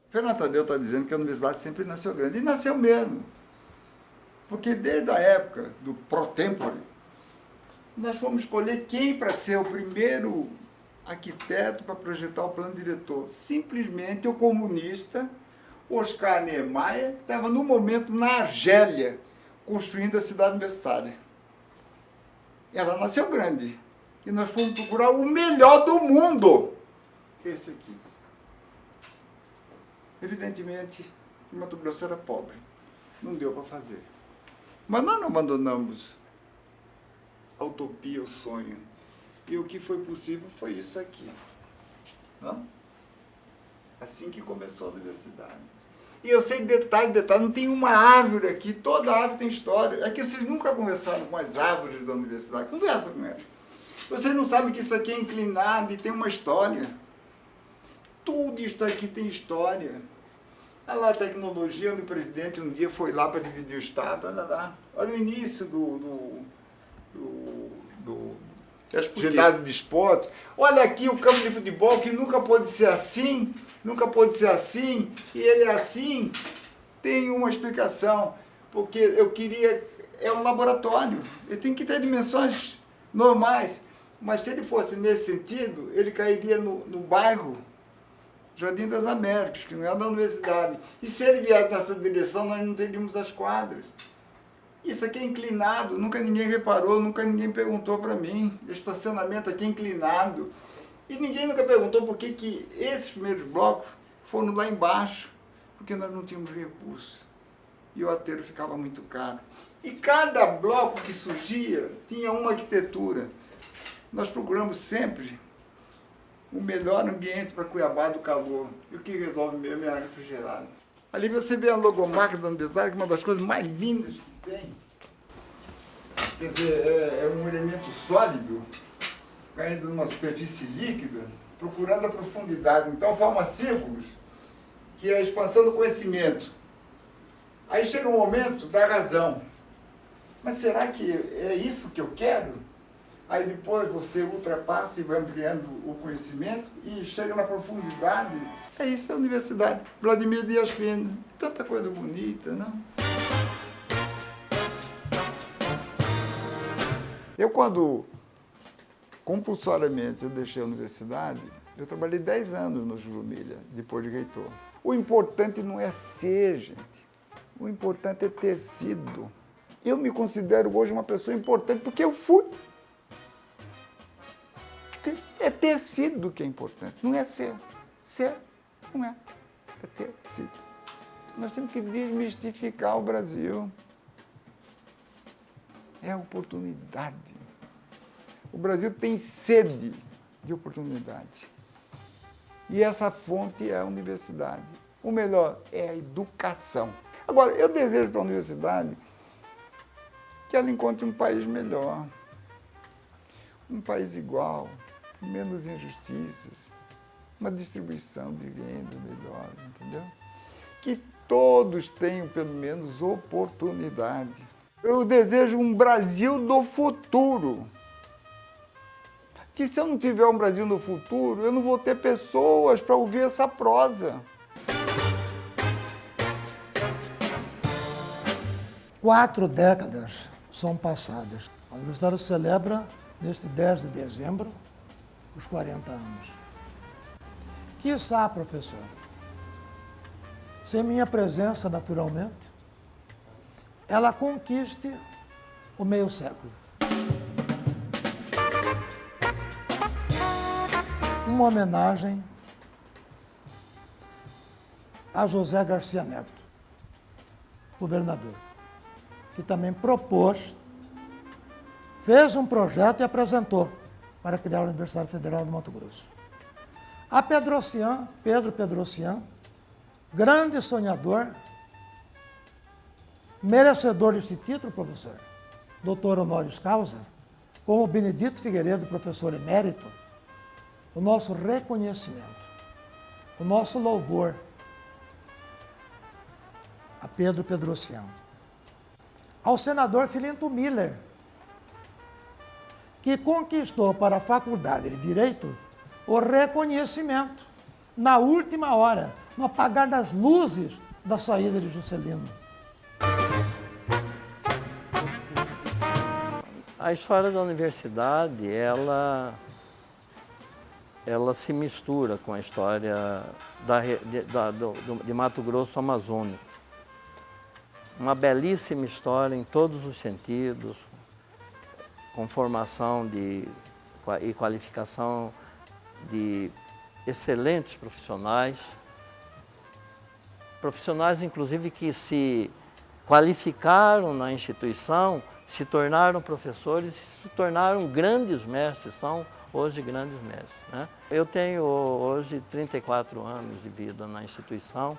Fernando Tadeu está dizendo que a universidade sempre nasceu grande. E nasceu mesmo. Porque desde a época do pro-tempore, nós fomos escolher quem para ser o primeiro arquiteto para projetar o plano diretor. Simplesmente o comunista Oscar Niemeyer estava no momento na Argélia construindo a cidade universitária. Ela nasceu grande. E nós fomos procurar o melhor do mundo. Esse aqui. Evidentemente, Mato Grosso era pobre. Não deu para fazer. Mas nós não abandonamos a utopia, o sonho. E o que foi possível foi isso aqui. Não? Assim que começou a universidade. E eu sei detalhe, não tem uma árvore aqui, toda árvore tem história. É que vocês nunca conversaram com as árvores da universidade. Conversa com elas. Vocês não sabem que isso aqui é inclinado e tem uma história. Tudo isso aqui tem história. Olha lá a tecnologia, onde o presidente um dia foi lá para dividir o Estado. Olha lá. Olha o início do ginásio de esportes. Olha aqui o campo de futebol, que nunca pôde ser assim, e ele é assim. Tem uma explicação, porque eu queria... É um laboratório, ele tem que ter dimensões normais, mas se ele fosse nesse sentido, ele cairia no bairro Jardim das Américas, que não é da universidade. E se ele vier nessa direção, nós não teríamos as quadras. Isso aqui é inclinado, nunca ninguém reparou, nunca ninguém perguntou para mim. O estacionamento aqui é inclinado. E ninguém nunca perguntou por que esses primeiros blocos foram lá embaixo, porque nós não tínhamos recursos. E o aterro ficava muito caro. E cada bloco que surgia tinha uma arquitetura. Nós procuramos sempre o melhor ambiente para Cuiabá do calor. E o que resolve mesmo é a área refrigerada. Ali você vê a logomarca da universidade, que é uma das coisas mais lindas que tem. Quer dizer, é um elemento sólido, caindo numa superfície líquida, procurando a profundidade. Então forma círculos, que é a expansão do conhecimento. Aí chega um momento da razão. Mas será que é isso que eu quero? Aí depois você ultrapassa e vai ampliando o conhecimento e chega na profundidade. É isso, a universidade. Vladimir Dias Pena. Tanta coisa bonita, não? Eu, quando compulsoriamente eu deixei a universidade, eu trabalhei 10 anos no Jurumilha, depois de reitor. O importante não é ser, gente. O importante é ter sido. Eu me considero hoje uma pessoa importante porque eu fui. É ter sido que é importante, não é ser. Ser não é ter sido. Nós temos que desmistificar o Brasil. É a oportunidade. O Brasil tem sede de oportunidade. E essa fonte é a universidade. O melhor é a educação. Agora, eu desejo para a universidade que ela encontre um país melhor, um país igual, com menos injustiças, uma distribuição de renda melhor, entendeu? Que todos tenham, pelo menos, oportunidade. Eu desejo um Brasil do futuro. Que se eu não tiver um Brasil no futuro, eu não vou ter pessoas para ouvir essa prosa. 4 décadas são passadas. A universidade celebra, neste 10 de dezembro, os 40 anos. Quiçá, professor, sem minha presença, naturalmente, ela conquiste o meio século. Uma homenagem a José Garcia Neto, governador, que também propôs, fez um projeto e apresentou para criar a Universidade Federal do Mato Grosso. A Pedro Pedrocian, grande sonhador, merecedor desse título, professor, doutor honoris causa, como Benedito Figueiredo, professor emérito, o nosso reconhecimento, o nosso louvor a Pedro Pedrocian. Ao senador Filinto Miller, que conquistou para a Faculdade de Direito o reconhecimento, na última hora, no apagar das luzes da saída de Juscelino. A história da universidade, ela se mistura com a história de Mato Grosso Amazônico. Uma belíssima história em todos os sentidos, com formação e qualificação de excelentes profissionais, inclusive que se qualificaram na instituição, se tornaram professores e se tornaram grandes mestres, são hoje grandes mestres, né? Eu tenho hoje 34 anos de vida na instituição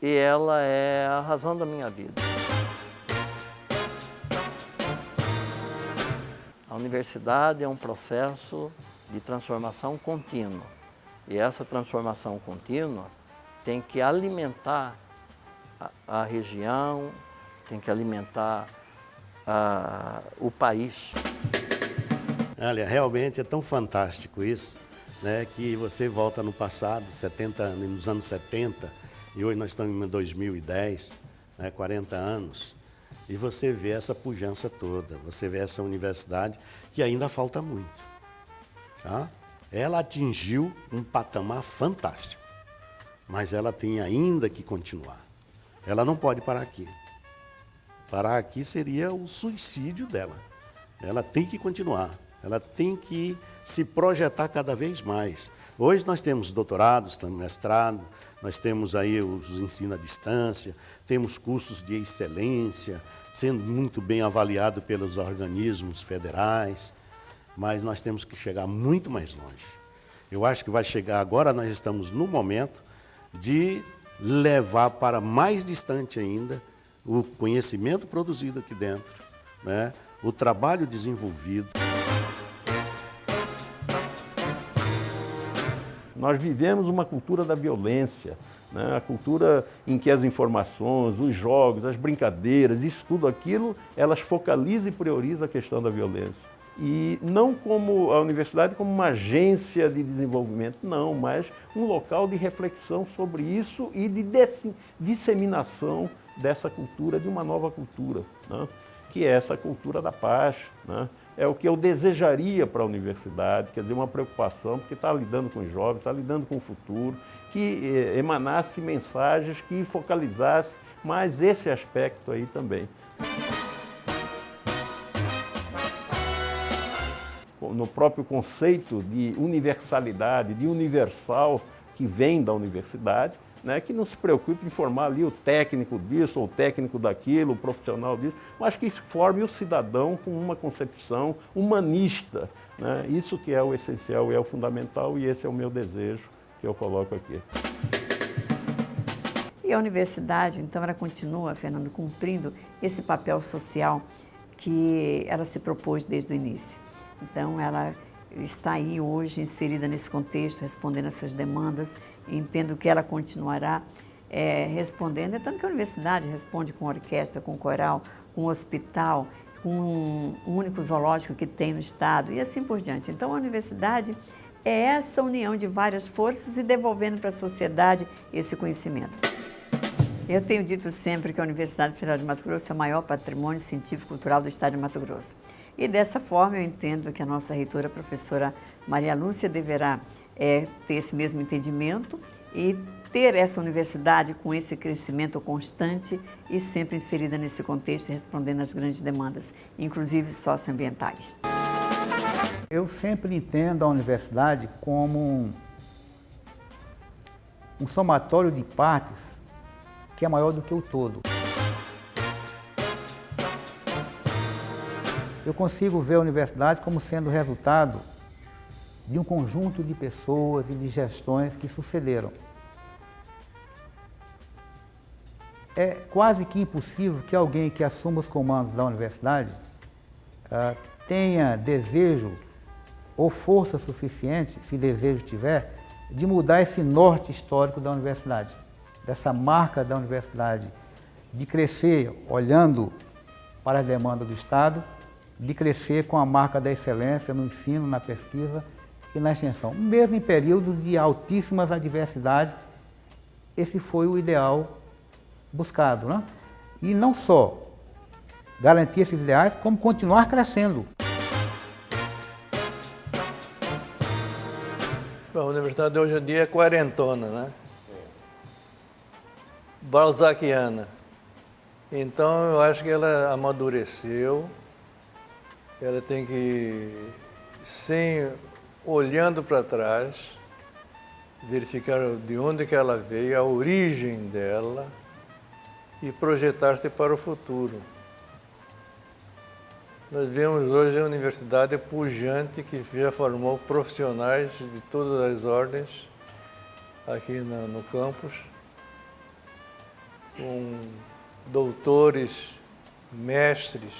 e ela é a razão da minha vida. A universidade é um processo de transformação contínua e essa transformação contínua tem que alimentar a região, tem que alimentar o país. Olha, realmente é tão fantástico isso, né, que você volta no passado, nos anos 70, e hoje nós estamos em 2010, né, 40 anos, e você vê essa pujança toda, você vê essa universidade que ainda falta muito. Tá? Ela atingiu um patamar fantástico, mas ela tem ainda que continuar. Ela não pode parar aqui. Parar aqui seria o suicídio dela. Ela tem que continuar. Ela tem que se projetar cada vez mais. Hoje nós temos doutorados, temos mestrado, nós temos aí os ensino à distância, temos cursos de excelência, sendo muito bem avaliado pelos organismos federais, mas nós temos que chegar muito mais longe. Eu acho que vai chegar, agora nós estamos no momento de levar para mais distante ainda o conhecimento produzido aqui dentro, né? O trabalho desenvolvido. Nós vivemos uma cultura da violência, né? A cultura em que as informações, os jogos, as brincadeiras, isso tudo aquilo, elas focalizam e priorizam a questão da violência. E não como a universidade como uma agência de desenvolvimento, não, mas um local de reflexão sobre isso e de disseminação dessa cultura, de uma nova cultura, né? Que é essa cultura da paz, né? É o que eu desejaria para a universidade, quer dizer, uma preocupação, porque está lidando com os jovens, está lidando com o futuro, que emanasse mensagens que focalizasse mais esse aspecto aí também. No próprio conceito de universalidade, de universal que vem da universidade, né, que não se preocupe em formar ali o técnico disso ou o técnico daquilo, o profissional disso, mas que forme o cidadão com uma concepção humanista, né? Isso que é o essencial e é o fundamental, e esse é o meu desejo que eu coloco aqui. E a universidade, então, ela continua, Fernando, cumprindo esse papel social que ela se propôs desde o início. Então, ela está aí hoje inserida nesse contexto, respondendo essas demandas. Entendo que ela continuará respondendo. É tanto que a universidade responde com orquestra, com coral, com hospital, com um único zoológico que tem no estado e assim por diante. Então, a universidade é essa união de várias forças e devolvendo para a sociedade esse conhecimento. Eu tenho dito sempre que a Universidade Federal de Mato Grosso é o maior patrimônio científico e cultural do estado de Mato Grosso. E dessa forma eu entendo que a nossa reitora, a professora Maria Lúcia, deverá ter esse mesmo entendimento e ter essa universidade com esse crescimento constante e sempre inserida nesse contexto e respondendo às grandes demandas, inclusive socioambientais. Eu sempre entendo a universidade como um somatório de partes que é maior do que o todo. Eu consigo ver a universidade como sendo resultado de um conjunto de pessoas e de gestões que sucederam. É quase que impossível que alguém que assuma os comandos da universidade tenha desejo ou força suficiente, se desejo tiver, de mudar esse norte histórico da universidade, dessa marca da universidade, de crescer olhando para a demanda do Estado, de crescer com a marca da excelência no ensino, na pesquisa e na extensão, mesmo em períodos de altíssimas adversidades esse foi o ideal buscado, né? E não só garantir esses ideais, como continuar crescendo. A universidade hoje em dia é quarentona, né? Balzaquiana. Então eu acho que ela amadureceu, ela tem que, olhando para trás, verificar de onde que ela veio, a origem dela e projetar-se para o futuro. Nós vemos hoje a universidade pujante que já formou profissionais de todas as ordens aqui no campus, com doutores, mestres,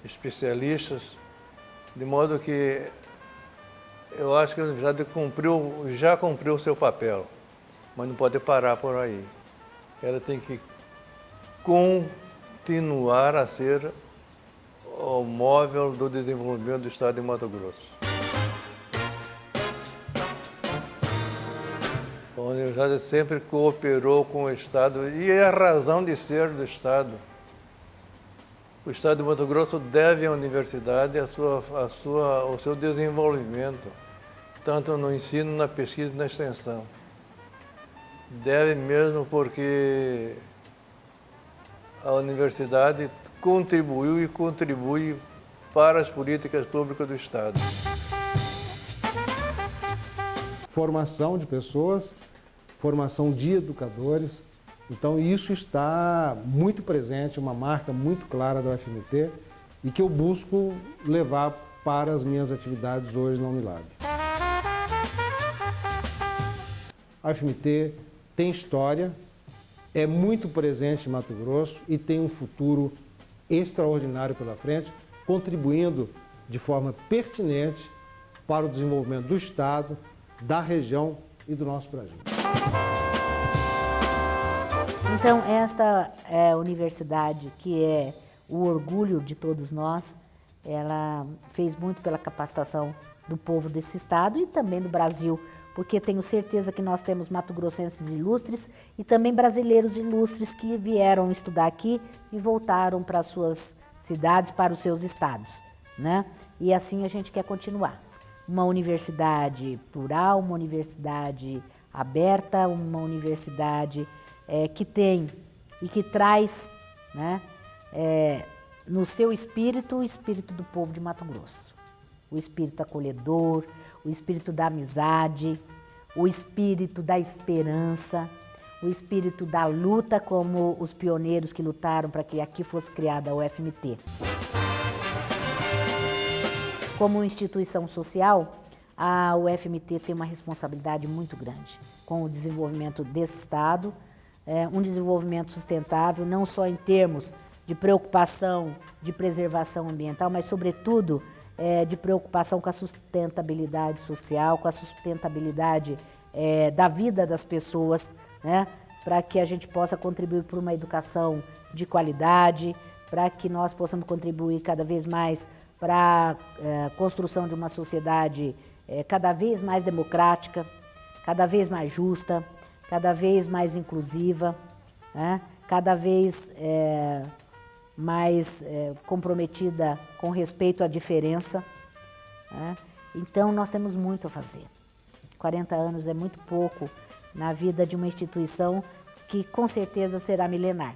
especialistas, de modo que eu acho que a universidade já cumpriu o seu papel, mas não pode parar por aí. Ela tem que continuar a ser o móvel do desenvolvimento do Estado de Mato Grosso. A universidade sempre cooperou com o Estado e é a razão de ser do Estado. O Estado de Mato Grosso deve à universidade o seu desenvolvimento, tanto no ensino, na pesquisa e na extensão. Deve mesmo porque a universidade contribuiu e contribui para as políticas públicas do Estado. Formação de pessoas, formação de educadores. Então isso está muito presente, uma marca muito clara da UFMT e que eu busco levar para as minhas atividades hoje na Unilab. A UFMT tem história, é muito presente em Mato Grosso e tem um futuro extraordinário pela frente, contribuindo de forma pertinente para o desenvolvimento do Estado, da região e do nosso Brasil. Então, esta é a universidade que é o orgulho de todos nós. Ela fez muito pela capacitação do povo desse estado e também do Brasil, porque tenho certeza que nós temos mato-grossenses ilustres e também brasileiros ilustres que vieram estudar aqui e voltaram para as suas cidades, para os seus estados, né? E assim a gente quer continuar. Uma universidade plural, uma universidade aberta, uma universidade que tem e que traz, né, no seu espírito o espírito do povo de Mato Grosso. O espírito acolhedor, o espírito da amizade, o espírito da esperança, o espírito da luta, como os pioneiros que lutaram para que aqui fosse criada a UFMT. Como instituição social, a UFMT tem uma responsabilidade muito grande com o desenvolvimento desse estado, um desenvolvimento sustentável, não só em termos de preocupação de preservação ambiental, mas sobretudo de preocupação com a sustentabilidade social, com a sustentabilidade da vida das pessoas, né? Para que a gente possa contribuir para uma educação de qualidade, para que nós possamos contribuir cada vez mais para a construção de uma sociedade cada vez mais democrática, cada vez mais justa, cada vez mais inclusiva, né? Cada vez mais comprometida com respeito à diferença, né? Então, nós temos muito a fazer. 40 anos é muito pouco na vida de uma instituição que, com certeza, será milenar.